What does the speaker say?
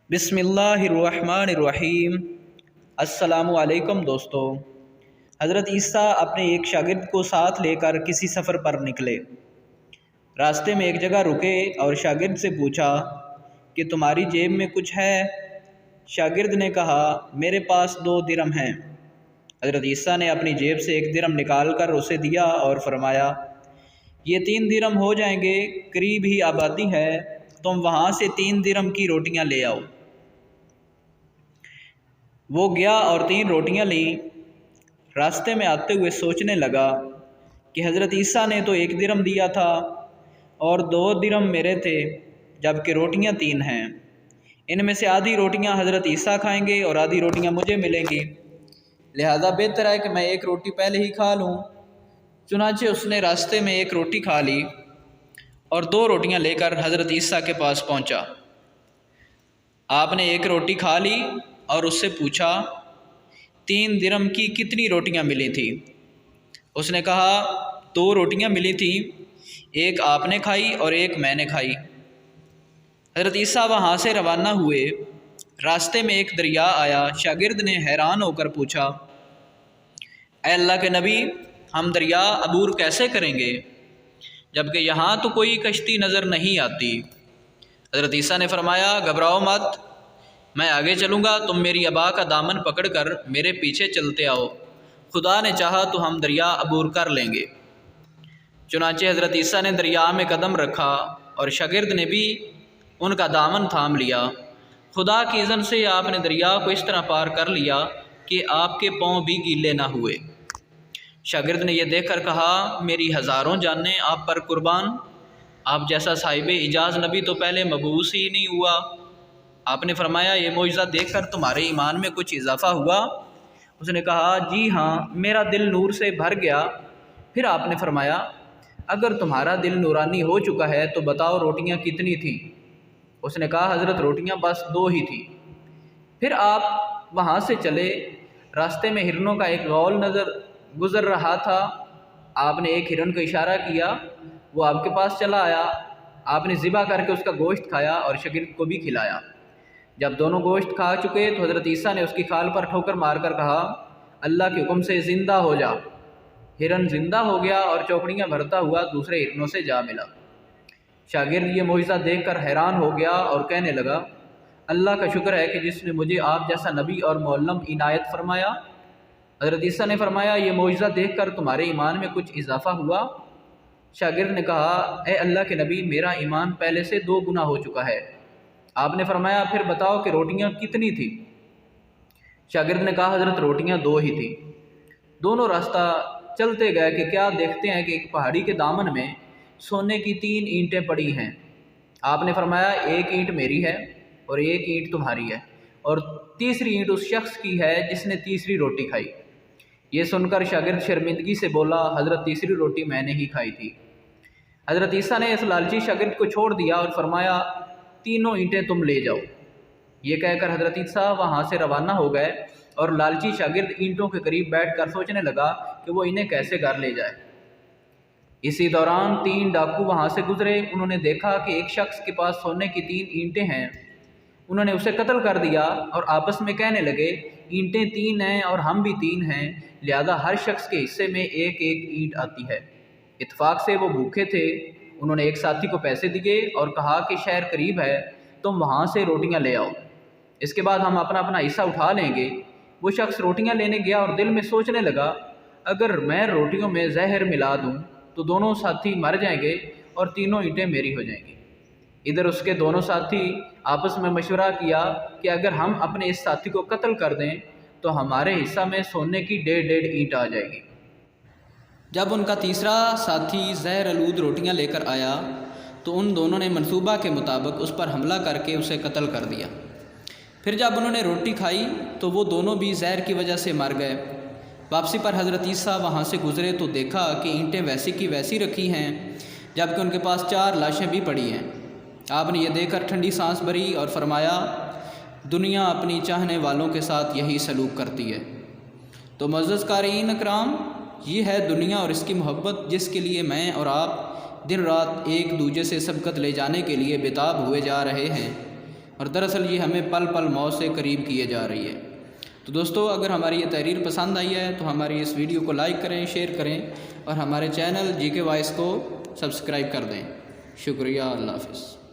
بسم اللہ الرحمن الرحیم۔ السلام علیکم دوستو۔ حضرت عیسیٰ اپنے ایک شاگرد کو ساتھ لے کر کسی سفر پر نکلے۔ راستے میں ایک جگہ رکے اور شاگرد سے پوچھا کہ تمہاری جیب میں کچھ ہے؟ شاگرد نے کہا میرے پاس 2 درم ہیں۔ حضرت عیسیٰ نے اپنی جیب سے 1 درم نکال کر اسے دیا اور فرمایا یہ 3 درم ہو جائیں گے، قریب ہی آبادی ہے، تم وہاں سے 3 درم کی روٹیاں لے آؤ۔ وہ گیا اور 3 روٹیاں لیں۔ راستے میں آتے ہوئے سوچنے لگا کہ حضرت عیسیٰ نے تو 1 درم دیا تھا اور 2 درم میرے تھے، جبکہ روٹیاں 3 ہیں۔ ان میں سے آدھی روٹیاں حضرت عیسیٰ کھائیں گے اور آدھی روٹیاں مجھے ملیں گی، لہذا بہتر ہے کہ میں 1 روٹی پہلے ہی کھا لوں۔ چنانچہ اس نے راستے میں 1 روٹی کھا لی اور 2 روٹیاں لے کر حضرت عیسیٰ کے پاس پہنچا۔ آپ نے 1 روٹی کھا لی اور اس سے پوچھا 3 درم کی کتنی روٹیاں ملی تھیں؟ اس نے کہا 2 روٹیاں ملی تھیں، 1 آپ نے کھائی اور 1 میں نے کھائی۔ حضرت عیسیٰ وہاں سے روانہ ہوئے۔ راستے میں ایک دریا آیا۔ شاگرد نے حیران ہو کر پوچھا اے اللہ کے نبی، ہم دریا عبور کیسے کریں گے جبکہ یہاں تو کوئی کشتی نظر نہیں آتی؟ حضرت عیسیٰ نے فرمایا گھبراؤ مت، میں آگے چلوں گا، تم میری ابا کا دامن پکڑ کر میرے پیچھے چلتے آؤ، خدا نے چاہا تو ہم دریا عبور کر لیں گے۔ چنانچہ حضرت عیسیٰ نے دریا میں قدم رکھا اور شاگرد نے بھی ان کا دامن تھام لیا۔ خدا کی اذن سے آپ نے دریا کو اس طرح پار کر لیا کہ آپ کے پاؤں بھی گیلے نہ ہوئے۔ شاگرد نے یہ دیکھ کر کہا میری ہزاروں جانیں آپ پر قربان، آپ جیسا صاحب اعجاز نبی تو پہلے مبعوث ہی نہیں ہوا۔ آپ نے فرمایا یہ معجزہ دیکھ کر تمہارے ایمان میں کچھ اضافہ ہوا؟ اس نے کہا جی ہاں، میرا دل نور سے بھر گیا۔ پھر آپ نے فرمایا اگر تمہارا دل نورانی ہو چکا ہے تو بتاؤ روٹیاں کتنی تھیں؟ اس نے کہا حضرت روٹیاں بس 2 ہی تھیں۔ پھر آپ وہاں سے چلے۔ راستے میں ہرنوں کا ایک غول گزر رہا تھا۔ آپ نے ایک ہرن کو اشارہ کیا، وہ آپ کے پاس چلا آیا۔ آپ نے ذبح کر کے اس کا گوشت کھایا اور شاگرد کو بھی کھلایا۔ جب دونوں گوشت کھا چکے تو حضرت عیسیٰ نے اس کی کھال پر ٹھوکر مار کر کہا اللہ کے حکم سے زندہ ہو جا۔ ہرن زندہ ہو گیا اور چوکڑیاں بھرتا ہوا دوسرے ہرنوں سے جا ملا۔ شاگرد یہ معجزہ دیکھ کر حیران ہو گیا اور کہنے لگا اللہ کا شکر ہے کہ جس نے مجھے آپ جیسا نبی اور معلم عنایت فرمایا۔ حضرت عیسیٰ نے فرمایا یہ معجزہ دیکھ کر تمہارے ایمان میں کچھ اضافہ ہوا؟ شاگرد نے کہا اے اللہ کے نبی، میرا ایمان پہلے سے 2 گنا ہو چکا ہے۔ آپ نے فرمایا پھر بتاؤ کہ روٹیاں کتنی تھیں؟ شاگرد نے کہا حضرت روٹیاں 2 ہی تھیں۔ دونوں راستہ چلتے گئے کہ کیا دیکھتے ہیں کہ ایک پہاڑی کے دامن میں سونے کی 3 اینٹیں پڑی ہیں۔ آپ نے فرمایا 1 اینٹ میری ہے اور 1 اینٹ تمہاری ہے اور تیسری اینٹ اس شخص کی ہے جس نے تیسری روٹی کھائی۔ یہ سن کر شاگرد شرمندگی سے بولا حضرت تیسری روٹی میں نے ہی کھائی تھی۔ حضرت عیسیٰ نے اس لالچی شاگرد کو چھوڑ دیا اور فرمایا 3 اینٹیں تم لے جاؤ۔ یہ کہہ کر حضرت عیسیٰ وہاں سے روانہ ہو گئے اور لالچی شاگرد اینٹوں کے قریب بیٹھ کر سوچنے لگا کہ وہ انہیں کیسے گھر لے جائے۔ اسی دوران 3 ڈاکو وہاں سے گزرے۔ انہوں نے دیکھا کہ ایک شخص کے پاس سونے کی 3 اینٹیں ہیں۔ انہوں نے اسے قتل کر دیا اور آپس میں کہنے لگے اینٹیں 3 ہیں اور ہم بھی 3 ہیں، لہذا ہر شخص کے حصے میں 1 اینٹ آتی ہے۔ اتفاق سے وہ بھوکے تھے۔ انہوں نے ایک ساتھی کو پیسے دیے اور کہا کہ شہر قریب ہے، تم وہاں سے روٹیاں لے آؤ، اس کے بعد ہم اپنا اپنا حصہ اٹھا لیں گے۔ وہ شخص روٹیاں لینے گیا اور دل میں سوچنے لگا اگر میں روٹیوں میں زہر ملا دوں تو دونوں ساتھی مر جائیں گے اور 3 اینٹیں میری ہو جائیں گی۔ ادھر اس کے دونوں ساتھی آپس میں مشورہ کیا کہ اگر ہم اپنے اس ساتھی کو قتل کر دیں تو ہمارے حصہ میں سونے کی 1.5 اینٹ آ جائے گی۔ جب ان کا تیسرا ساتھی زہر آلود روٹیاں لے کر آیا تو ان دونوں نے منصوبہ کے مطابق اس پر حملہ کر کے اسے قتل کر دیا۔ پھر جب انہوں نے روٹی کھائی تو وہ دونوں بھی زہر کی وجہ سے مر گئے۔ واپسی پر حضرت عیسیٰ وہاں سے گزرے تو دیکھا کہ اینٹیں ویسی کی ویسی رکھی ہیں جبکہ ان کے پاس 4 لاشیں بھی پڑی ہیں۔ آپ نے یہ دیکھ کر ٹھنڈی سانس بھری اور فرمایا دنیا اپنی چاہنے والوں کے ساتھ یہی سلوک کرتی ہے۔ تو معزز قارئین اکرام، یہ ہے دنیا اور اس کی محبت جس کے لیے میں اور آپ دن رات ایک دوسرے سے سبقت لے جانے کے لیے بےتاب ہوئے جا رہے ہیں۔ اور دراصل یہ ہمیں پل پل موت سے قریب کیے جا رہی ہے۔ تو دوستو، اگر ہماری یہ تحریر پسند آئی ہے تو ہماری اس ویڈیو کو لائک کریں، شیئر کریں اور ہمارے چینل جی کے وائس کو سبسکرائب کر دیں۔ شکریہ، اللہ حافظ۔